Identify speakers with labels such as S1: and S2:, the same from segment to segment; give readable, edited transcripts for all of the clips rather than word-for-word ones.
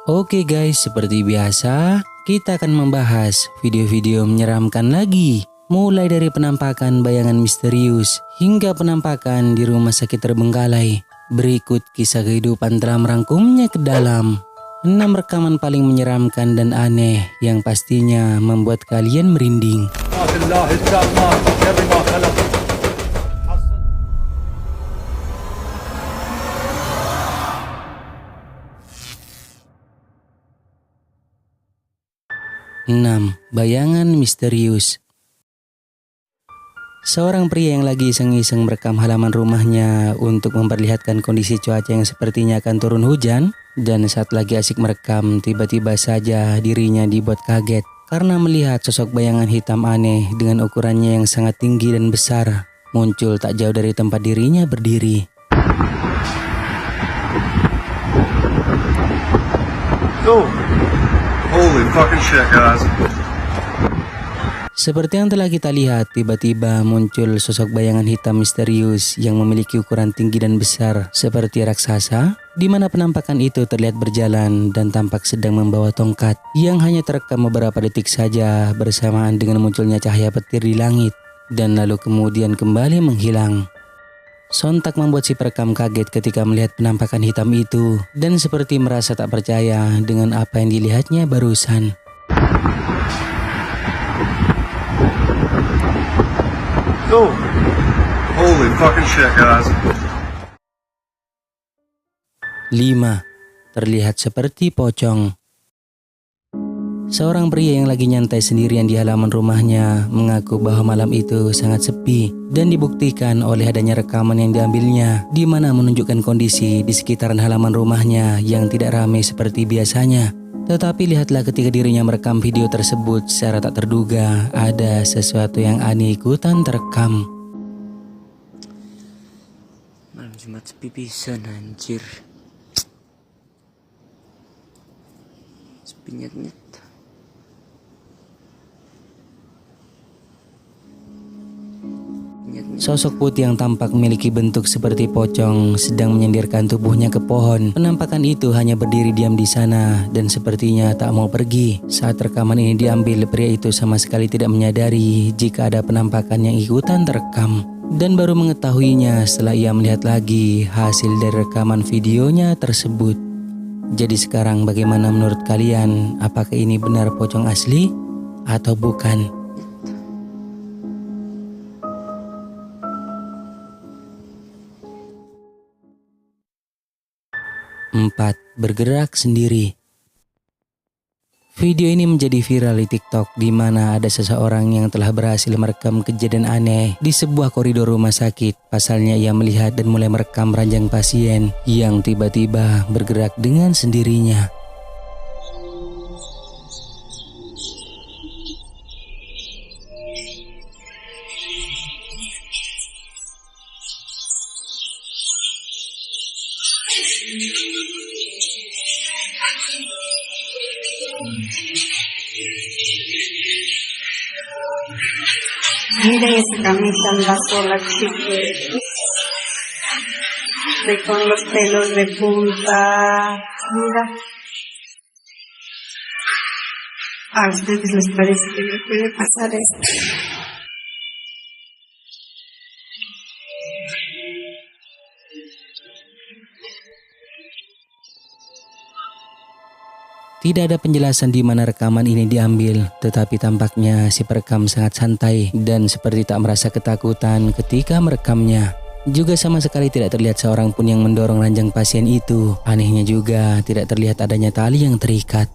S1: Oke guys, seperti biasa, kita akan membahas video-video menyeramkan lagi. Mulai dari penampakan bayangan misterius hingga penampakan di rumah sakit terbengkalai. Berikut kisah kehidupan telah merangkumnya ke dalam 6 rekaman paling menyeramkan dan aneh yang pastinya membuat kalian merinding. 6. Bayangan misterius. Seorang pria yang lagi iseng-iseng merekam halaman rumahnya untuk memperlihatkan kondisi cuaca yang sepertinya akan turun hujan. Dan saat lagi asik merekam, tiba-tiba saja dirinya dibuat kaget karena melihat sosok bayangan hitam aneh dengan ukurannya yang sangat tinggi dan besar muncul tak jauh dari tempat dirinya berdiri.
S2: Holy fucking shit, guys.
S1: Seperti yang telah kita lihat, tiba-tiba muncul sosok bayangan hitam misterius yang memiliki ukuran tinggi dan besar seperti raksasa, di mana penampakan itu terlihat berjalan dan tampak sedang membawa tongkat yang hanya terekam beberapa detik saja bersamaan dengan munculnya cahaya petir di langit dan lalu kemudian kembali menghilang. Sontak membuat si perekam kaget ketika melihat penampakan hitam itu dan seperti merasa tak percaya dengan apa yang dilihatnya barusan.
S2: Holy fucking shit, guys.
S1: 5. Terlihat seperti pocong. Seorang pria yang lagi nyantai sendirian di halaman rumahnya mengaku bahwa malam itu sangat sepi dan dibuktikan oleh adanya rekaman yang diambilnya di mana menunjukkan kondisi di sekitaran halaman rumahnya yang tidak ramai seperti biasanya. Tetapi lihatlah ketika dirinya merekam video tersebut secara tak terduga ada sesuatu yang aneh ikutan terekam.
S3: Malam Jumat sepi pisan anjir. Sepi nyet-nyet.
S1: Sosok putih yang tampak memiliki bentuk seperti pocong sedang menyendirkan tubuhnya ke pohon. Penampakan itu hanya berdiri diam di sana dan sepertinya tak mau pergi. Saat rekaman ini diambil, pria itu sama sekali tidak menyadari jika ada penampakan yang ikutan terekam. Dan baru mengetahuinya setelah ia melihat lagi hasil dari rekaman videonya tersebut. Jadi sekarang bagaimana menurut kalian? Apakah ini benar pocong asli atau bukan? 4. Bergerak sendiri. Video ini menjadi viral di TikTok di mana ada seseorang yang telah berhasil merekam kejadian aneh di sebuah koridor rumah sakit. Pasalnya ia melihat dan mulai merekam ranjang pasien yang tiba-tiba bergerak dengan sendirinya.
S4: Mira esa camisa anda sola, chiquita. Con los pelos de punta. Mira. A ustedes les parece que me puede pasar esto.
S1: Tidak ada penjelasan di mana rekaman ini diambil, tetapi tampaknya si perekam sangat santai dan seperti tak merasa ketakutan ketika merekamnya. Juga sama sekali tidak terlihat seorang pun yang mendorong ranjang pasien itu. Anehnya juga tidak terlihat adanya tali yang terikat.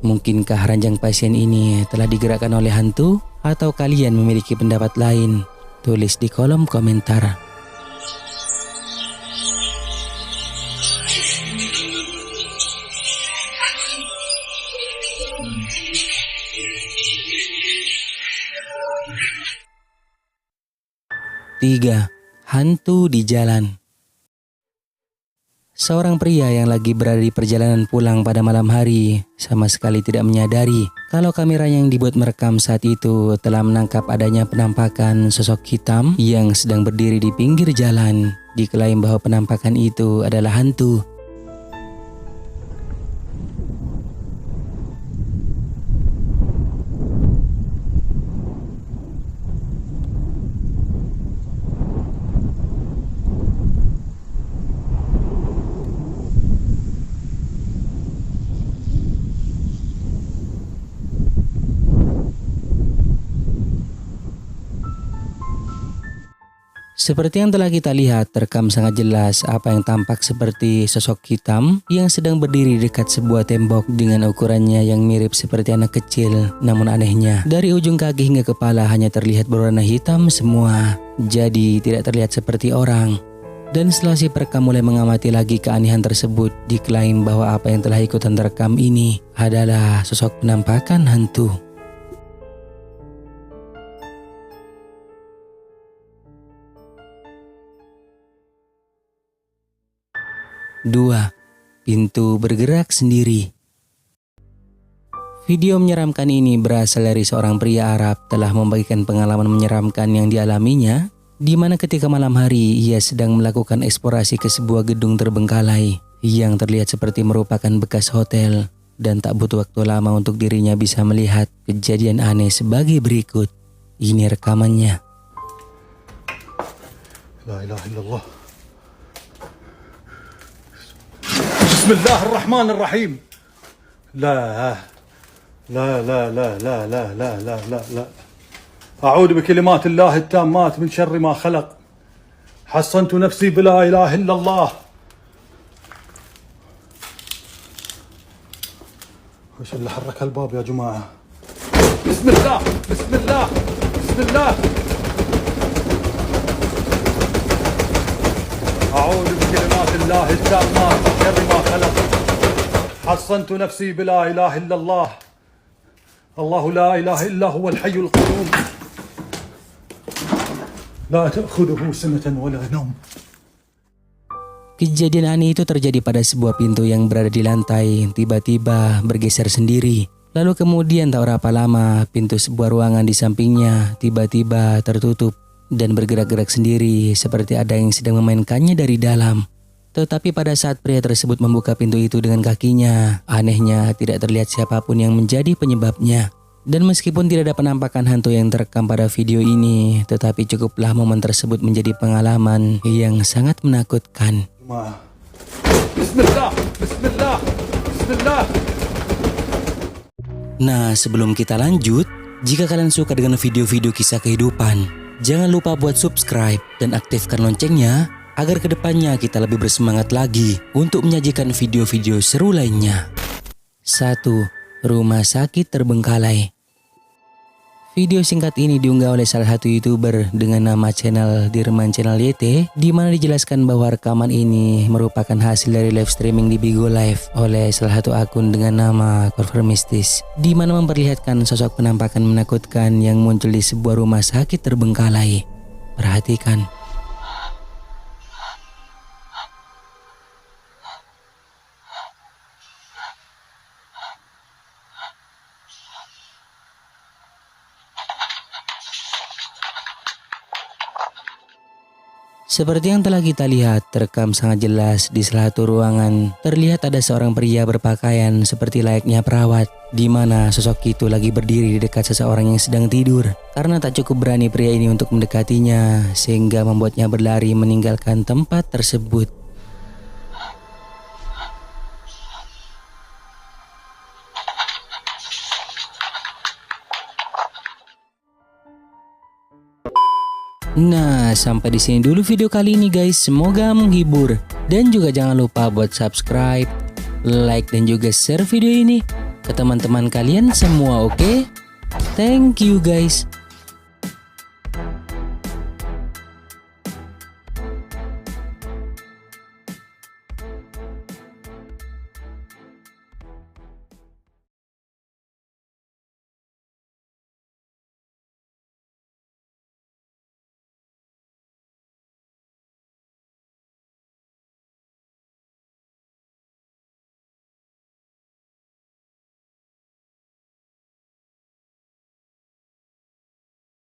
S1: Mungkinkah ranjang pasien ini telah digerakkan oleh hantu? Atau kalian memiliki pendapat lain? Tulis di kolom komentar. 3. Hantu di jalan. Seorang pria yang lagi berada di perjalanan pulang pada malam hari sama sekali tidak menyadari kalau kamera yang dibuat merekam saat itu telah menangkap adanya penampakan sosok hitam yang sedang berdiri di pinggir jalan. Diklaim bahwa penampakan itu adalah hantu. Seperti yang telah kita lihat, terekam sangat jelas apa yang tampak seperti sosok hitam yang sedang berdiri dekat sebuah tembok dengan ukurannya yang mirip seperti anak kecil. Namun anehnya, dari ujung kaki hingga kepala hanya terlihat berwarna hitam semua. Jadi tidak terlihat seperti orang. Dan setelah si perekam mulai mengamati lagi keanehan tersebut, diklaim bahwa apa yang telah ikutan terekam ini adalah sosok penampakan hantu. 2. Pintu bergerak sendiri. Video menyeramkan ini berasal dari seorang pria Arab telah membagikan pengalaman menyeramkan yang dialaminya, di mana ketika malam hari ia sedang melakukan eksplorasi ke sebuah gedung terbengkalai yang terlihat seperti merupakan bekas hotel, dan tak butuh waktu lama untuk dirinya bisa melihat kejadian aneh sebagai berikut. Ini rekamannya.
S5: La ilaha illallah. بسم الله الرحمن الرحيم. لا لا لا لا لا لا لا لا لا لا أعوذ بكلمات الله التامات من شر ما خلق. حصنت نفسي بلا إله إلا الله. وش اللي حرك الباب يا جماعة؟ بسم الله بسم الله بسم الله. أعوذ بكلمات الله التامات من شر ما خلق. حصنت نفسي بلا إله إلا الله. الله لا إله إلا هو الحي القيوم لا تأخذه سنة ولا نوم.
S1: Kejadian aneh itu terjadi pada sebuah pintu yang berada di lantai, tiba-tiba bergeser sendiri. Lalu kemudian tak berapa lama, pintu sebuah ruangan di sampingnya tiba-tiba tertutup dan bergerak-gerak sendiri seperti ada yang sedang memainkannya dari dalam. Tetapi pada saat pria tersebut membuka pintu itu dengan kakinya, anehnya tidak terlihat siapapun yang menjadi penyebabnya. Dan meskipun tidak ada penampakan hantu yang terekam pada video ini, tetapi cukuplah momen tersebut menjadi pengalaman yang sangat menakutkan.
S5: Bismillah, Bismillah, Bismillah.
S1: Nah, sebelum kita lanjut, jika kalian suka dengan video-video kisah kehidupan, jangan lupa buat subscribe dan aktifkan loncengnya agar kedepannya kita lebih bersemangat lagi untuk menyajikan video-video seru lainnya. 1. Rumah sakit terbengkalai. Video singkat ini diunggah oleh salah satu YouTuber dengan nama channel Dirman Channel YT, di mana dijelaskan bahwa rekaman ini merupakan hasil dari live streaming di Bigo Live oleh salah satu akun dengan nama Konfirmistis, di mana memperlihatkan sosok penampakan menakutkan yang muncul di sebuah rumah sakit terbengkalai. Perhatikan. Seperti yang telah kita lihat, terekam sangat jelas di salah satu ruangan. Terlihat ada seorang pria berpakaian seperti layaknya perawat, di mana sosok itu lagi berdiri di dekat seseorang yang sedang tidur. Karena tak cukup berani pria ini untuk mendekatinya, sehingga membuatnya berlari meninggalkan tempat tersebut. Nah, sampai di sini dulu video kali ini guys. Semoga menghibur, dan juga jangan lupa buat subscribe, like, dan juga share video ini ke teman-teman kalian semua, oke? Thank you guys.